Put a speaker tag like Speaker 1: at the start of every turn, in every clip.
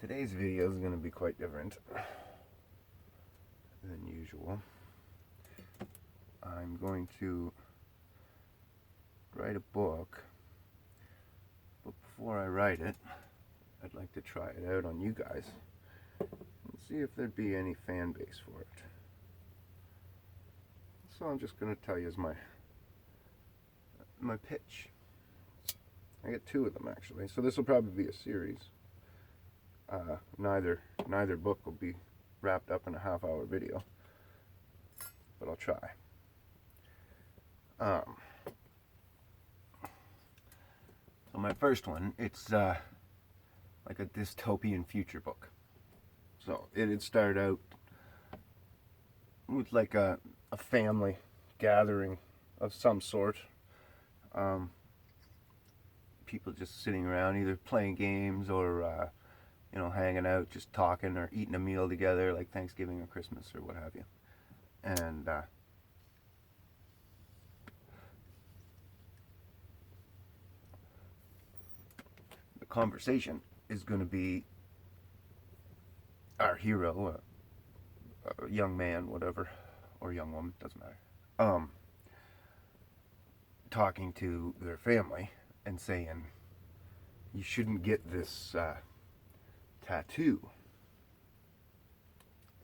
Speaker 1: Today's video is going to be quite different than usual. I'm going to write a book, but before I write it, I'd like to try it out on you guys and see if there'd be any fan base for it. So I'm just going to tell you as my pitch. I get two of them actually, so this will probably be a series. Neither book will be wrapped up in a half-hour video, but I'll try. So my first one, it's like a dystopian future book. So it'd start out with like a family gathering of some sort. People just sitting around either playing games or hanging out, just talking or eating a meal together, like Thanksgiving or Christmas or what have you. And the conversation is going to be our hero, a young man, whatever, or young woman, doesn't matter, talking to their family and saying, you shouldn't get this tattoo.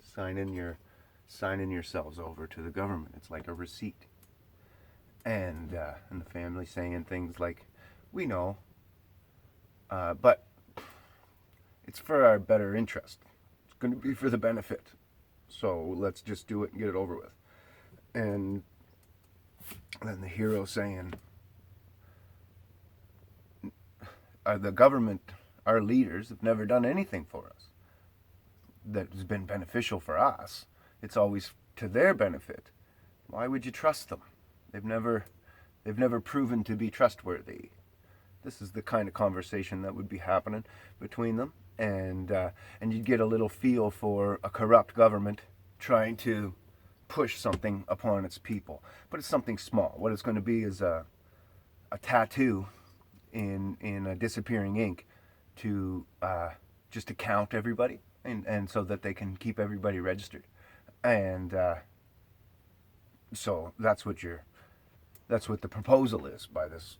Speaker 1: Signing yourselves over to the government. It's like a receipt. And the family saying things like, we know, but it's for our better interest. It's going to be for the benefit. So let's just do it and get it over with. And then the hero saying, the government, our leaders, have never done anything for us that has been beneficial for us. It's always to their benefit. Why would you trust them? They've never proven to be trustworthy. This is the kind of conversation that would be happening between them, and you'd get a little feel for a corrupt government trying to push something upon its people. But it's something small. What it's going to be is a tattoo in a disappearing ink to just to count everybody, and so that they can keep everybody registered. And so that's what the proposal is by this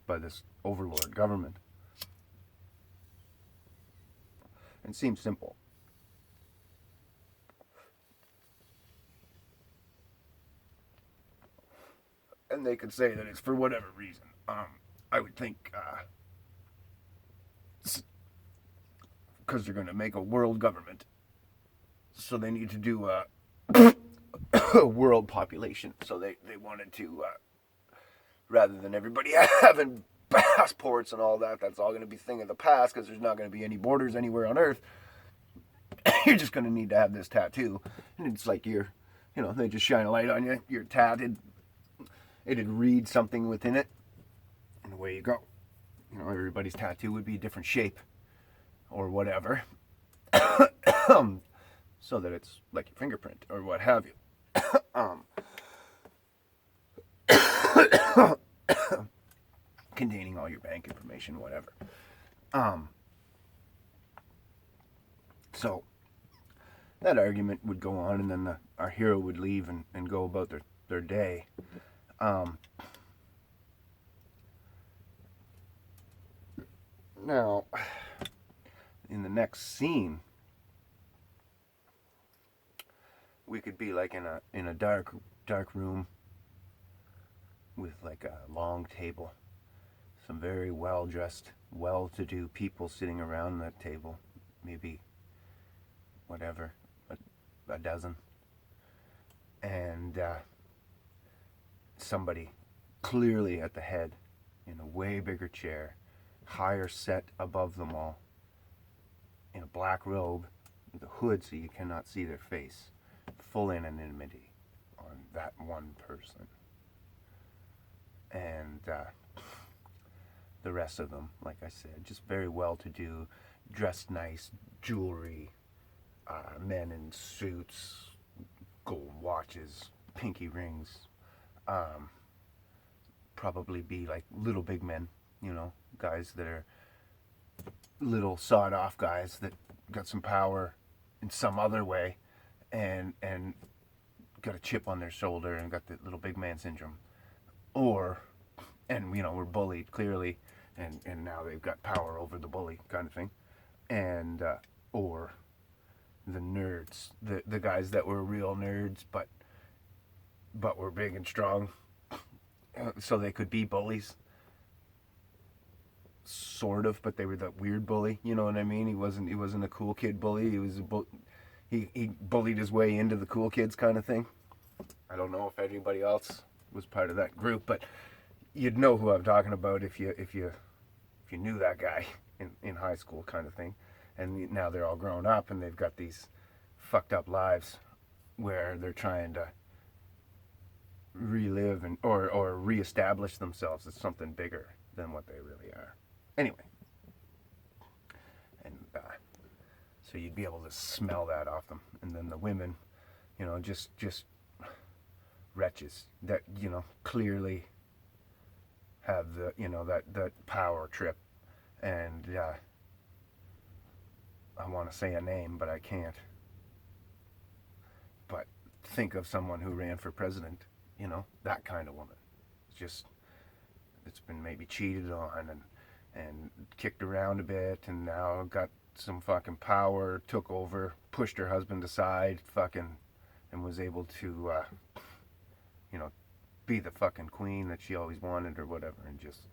Speaker 1: overlord government. It seems simple. And they could say that it's for whatever reason. I would think because they're going to make a world government, so they need to do a world population. So they wanted to, rather than everybody having passports and all that, that's all going to be a thing of the past because there's not going to be any borders anywhere on Earth. You're just going to need to have this tattoo, and it's like they just shine a light on you. You're tatted. It'd read something within it, and away you go. Everybody's tattoo would be a different shape or whatever, so that it's like your fingerprint or what have you. Containing all your bank information, whatever. So that argument would go on, and then our hero would leave and go about their day. Now, in the next scene, we could be like in a dark room with like a long table, some very well-dressed, well-to-do people sitting around that table, maybe whatever, a dozen, and somebody clearly at the head in a way bigger chair, higher set above them all, in a black robe with a hood so you cannot see their face, full anonymity on that one person. And the rest of them, like I said, just very well-to-do, dressed nice, jewelry, men in suits, gold watches, pinky rings, probably be like little big men, guys that are little sawed off guys that got some power in some other way and got a chip on their shoulder and got the little big man syndrome, or and were bullied clearly, and now they've got power over the bully kind of thing, and or the nerds, the guys that were real nerds but were big and strong, so they could be bullies, sort of, but they were that weird bully. You know what I mean? He wasn't a cool kid bully. He was he bullied his way into the cool kids kind of thing. I don't know if anybody else was part of that group, but you'd know who I'm talking about if you knew that guy in high school kind of thing. And now they're all grown up and they've got these fucked up lives where they're trying to relive or reestablish themselves as something bigger than what they really are. Anyway, and so you'd be able to smell that off them. And then the women, just wretches that clearly have the that power trip, and I want to say a name but I can't. But think of someone who ran for president, that kind of woman. It's been maybe cheated on and kicked around a bit, and now got some fucking power, took over, pushed her husband aside, and was able to be the fucking queen that she always wanted or whatever, and just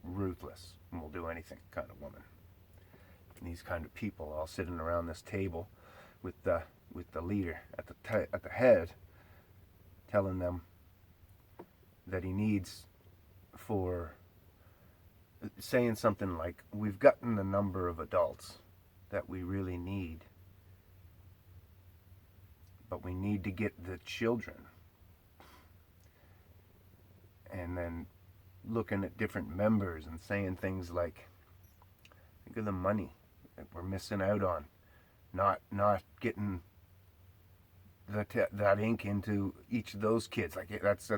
Speaker 1: ruthless and will do anything kind of woman. And these kind of people all sitting around this table with the leader at the head, telling them that he needs, for saying something like, we've gotten the number of adults that we really need, but we need to get the children. And then looking at different members and saying things like, think of the money that we're missing out on, not getting that ink into each of those kids. Like that's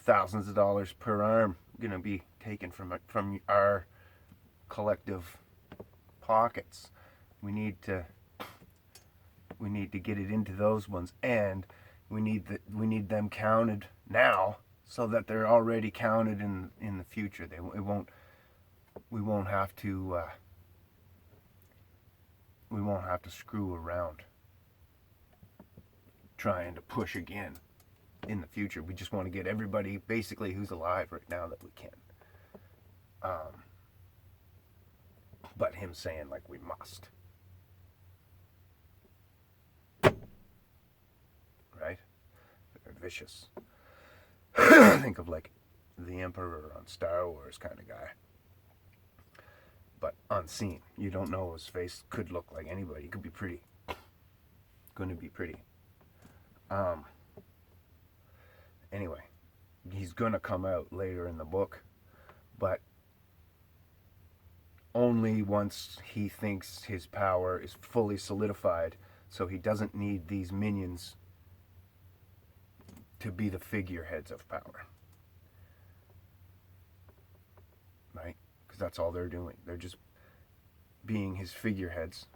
Speaker 1: thousands of dollars per arm gonna be taken from our collective pockets. We need to get it into those ones, and we need them counted now, so that they're already counted in the future. We won't have to screw around trying to push again in the future. We just want to get everybody basically who's alive right now that we can. But him saying like we must, right? They're vicious. Think of like the Emperor on Star Wars kind of guy, but unseen. You don't know his face. Could look like anybody. He could be pretty. Going to be pretty. Anyway, he's gonna come out later in the book, but only once he thinks his power is fully solidified, so he doesn't need these minions to be the figureheads of power, right? Because that's all they're doing. They're just being his figureheads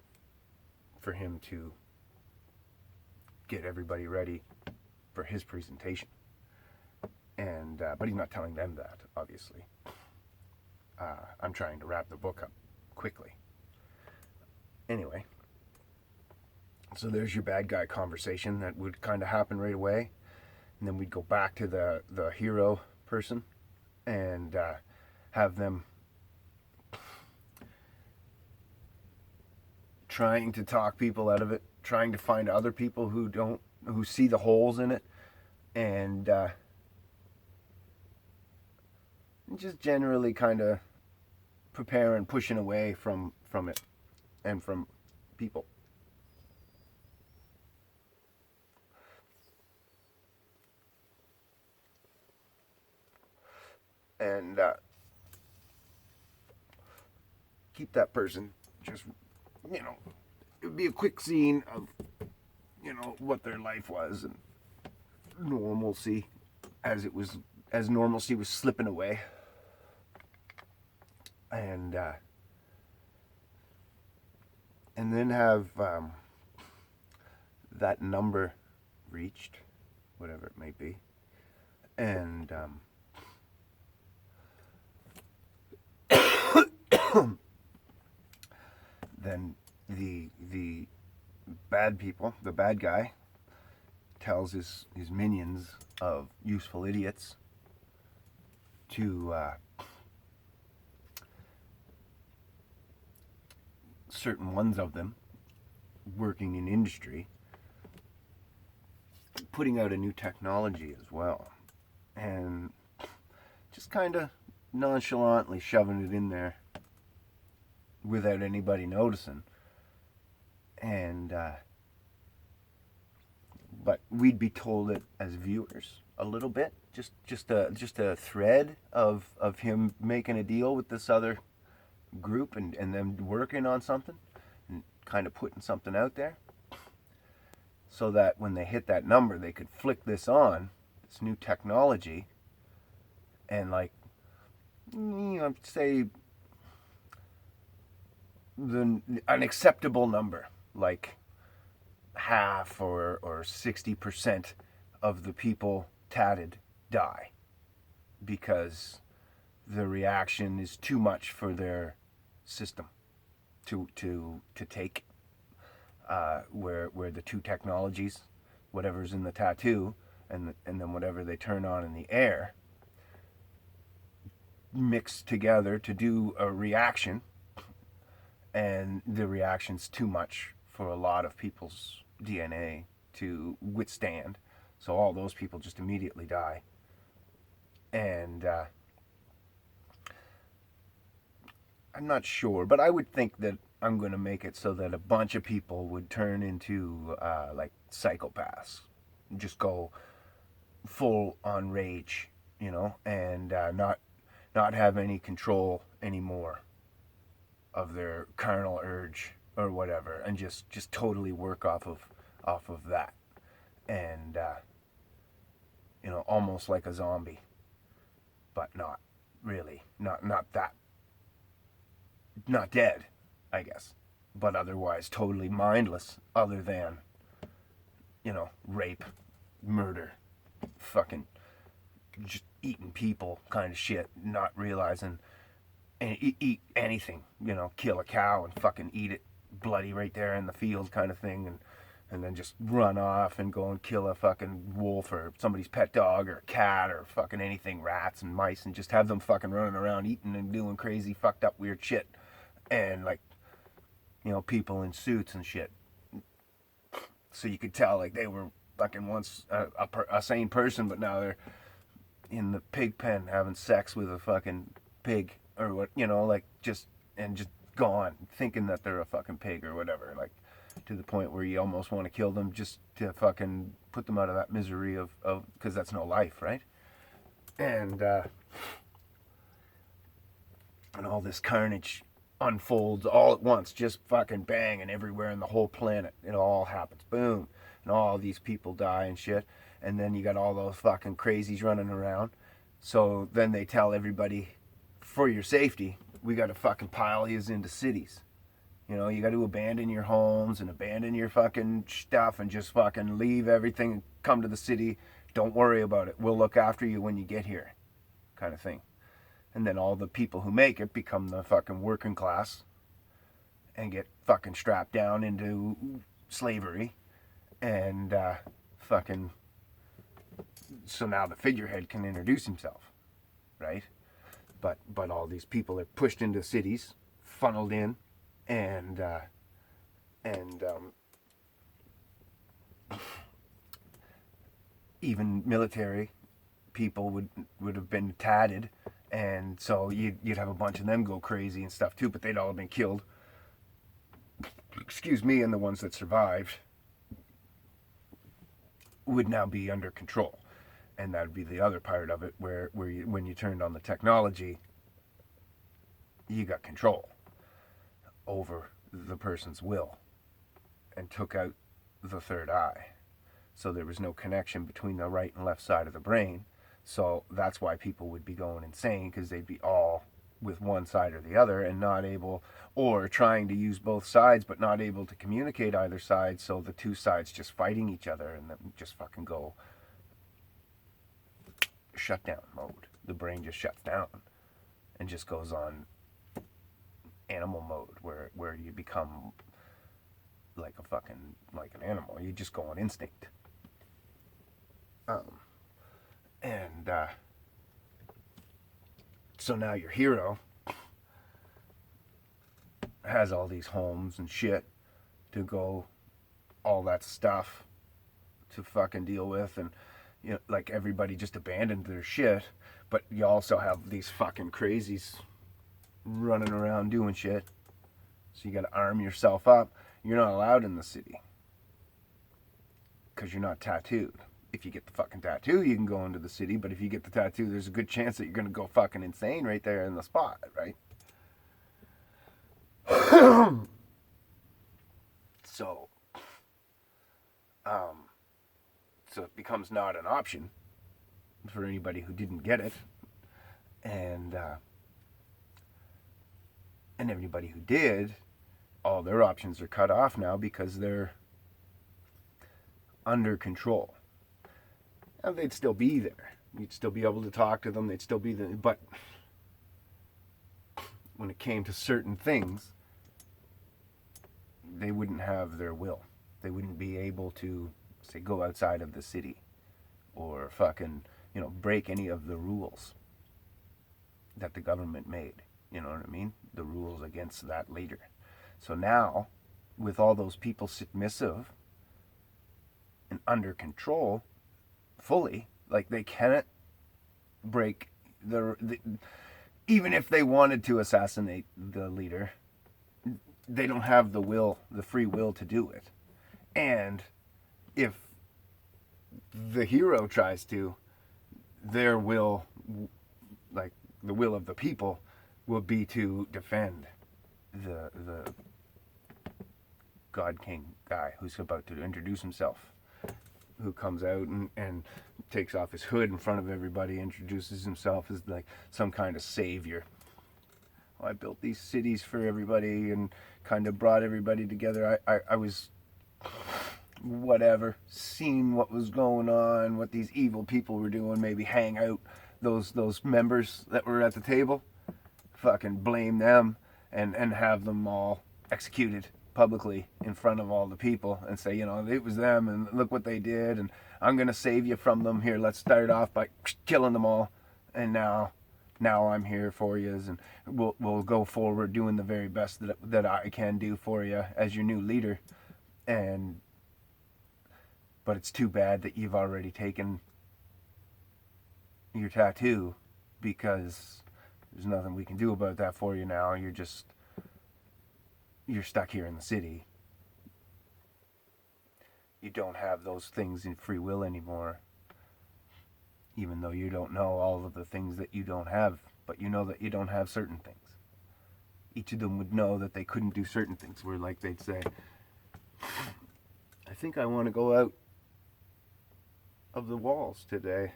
Speaker 1: for him to get everybody ready for his presentation. And but he's not telling them that, obviously. I'm trying to wrap the book up quickly. Anyway, so there's your bad guy conversation that would kind of happen right away. And then we'd go back to the hero person and have them trying to talk people out of it, trying to find other people who see the holes in it, and just generally kind of preparing, pushing away from it and from people. And keep that person just, it would be a quick scene of, what their life was, and normalcy as normalcy was slipping away. And and then have that number reached, whatever it may be, and then the bad people, the bad guy, tells his minions of useful idiots to certain ones of them working in industry, putting out a new technology as well, and just kind of nonchalantly shoving it in there without anybody noticing. And but we'd be told it as viewers a little bit, just a thread of him making a deal with this other group and them working on something and kind of putting something out there, so that when they hit that number, they could flick this on, this new technology, and like, say an acceptable number, like half or 60% of the people tatted die because the reaction is too much for their system to take, where the two technologies, whatever's in the tattoo and then whatever they turn on in the air, mix together to do a reaction, and the reaction's too much for a lot of people's DNA to withstand, so all those people just immediately die. And I'm not sure, but I would think that I'm going to make it so that a bunch of people would turn into like psychopaths, just go full on rage, and not have any control anymore of their carnal urge or whatever, and just totally work off of that, and almost like a zombie, but not really, not that, not dead, I guess, but otherwise totally mindless, other than rape, murder, fucking just eating people kind of shit, not realizing, and eat anything, kill a cow and fucking eat it bloody right there in the field kind of thing, and then just run off and go and kill a fucking wolf or somebody's pet dog or a cat or fucking anything, rats and mice, and just have them fucking running around eating and doing crazy fucked up weird shit, and like, people in suits and shit, so you could tell like they were fucking once a sane person, but now they're in the pig pen having sex with a fucking pig or what, like just gone, thinking that they're a fucking pig or whatever, like to the point where you almost want to kill them just to fucking put them out of that misery of because that's no life, right? And all this carnage unfolds all at once, just fucking bang, and everywhere in the whole planet it all happens, boom, and all these people die and shit, and then you got all those fucking crazies running around. So then they tell everybody, for your safety, we got to fucking pile these into cities. You got to abandon your homes and abandon your fucking stuff and just fucking leave everything and come to the city. Don't worry about it. We'll look after you when you get here, kind of thing. And then all the people who make it become the fucking working class and get fucking strapped down into slavery, and fucking, so now the figurehead can introduce himself, right? But all these people are pushed into cities, funneled in, and even military people would have been tatted, and so you'd have a bunch of them go crazy and stuff too, but they'd all have been killed. Excuse me, and the ones that survived would now be under control. And that'd be the other part of it, where when you turned on the technology, you got control over the person's will and took out the third eye. So there was no connection between the right and left side of the brain. So that's why people would be going insane, because they'd be all with one side or the other, and not able, or trying to use both sides but not able to communicate either side, so the two sides just fighting each other and then just fucking go shutdown mode. The brain just shuts down and just goes on animal mode, where you become like an animal. You just go on instinct. And so now your hero has all these homes and shit to go, all that stuff to fucking deal with, and you know, like everybody just abandoned their shit, but you also have these fucking crazies running around doing shit. So you gotta arm yourself up. You're not allowed in the city because you're not tattooed. If you get the fucking tattoo, you can go into the city, but if you get the tattoo, there's a good chance that you're gonna go fucking insane right there in the spot, right? So, so it becomes not an option for anybody who didn't get it, and everybody who did, all their options are cut off now because they're under control. And they'd still be there. You'd still be able to talk to them. They'd still be there. But when it came to certain things, they wouldn't have their will. They wouldn't be able to, say, go outside of the city or fucking, you know, break any of the rules that the government made. You know what I mean? The rules against that leader. So now, with all those people submissive and under control fully, like they cannot break even if they wanted to assassinate the leader, they don't have the will, the free will to do it. And if the hero tries to, their will, like the will of the people, will be to defend the God King guy who's about to introduce himself, who comes out and takes off his hood in front of everybody, introduces himself as like some kind of savior. I built these cities for everybody and kind of brought everybody together. I was, whatever, seeing what was going on, what these evil people were doing, maybe hang out those members that were at the table, fucking blame them and have them all executed publicly in front of all the people and say, you know, it was them and look what they did and I'm going to save you from them. Here, let's start off by killing them all. And now I'm here for you, and we'll go forward doing the very best that I can do for you as your new leader. But it's too bad that you've already taken your tattoo, because there's nothing we can do about that for you now. You're stuck here in the city. You don't have those things in free will anymore. Even though you don't know all of the things that you don't have, but you know that you don't have certain things. Each of them would know that they couldn't do certain things, where like they'd say, I think I want to go out of the walls today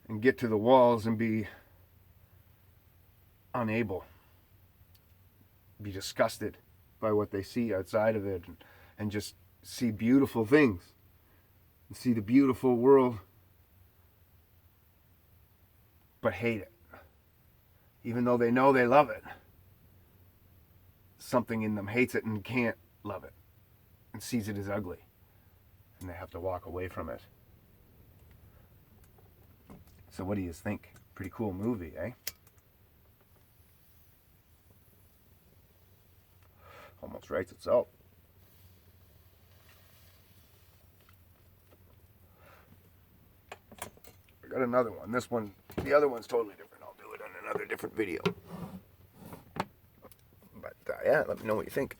Speaker 1: and get to the walls and be unable, be disgusted by what they see outside of it, and just see beautiful things and see the beautiful world, but hate it. Even though they know they love it, something in them hates it and can't love it and sees it as ugly, and they have to walk away from it. So what do you think? Pretty cool movie, eh? Almost writes itself. I got another one. This one, the other one's totally different. I'll do it on another different video. But yeah, let me know what you think.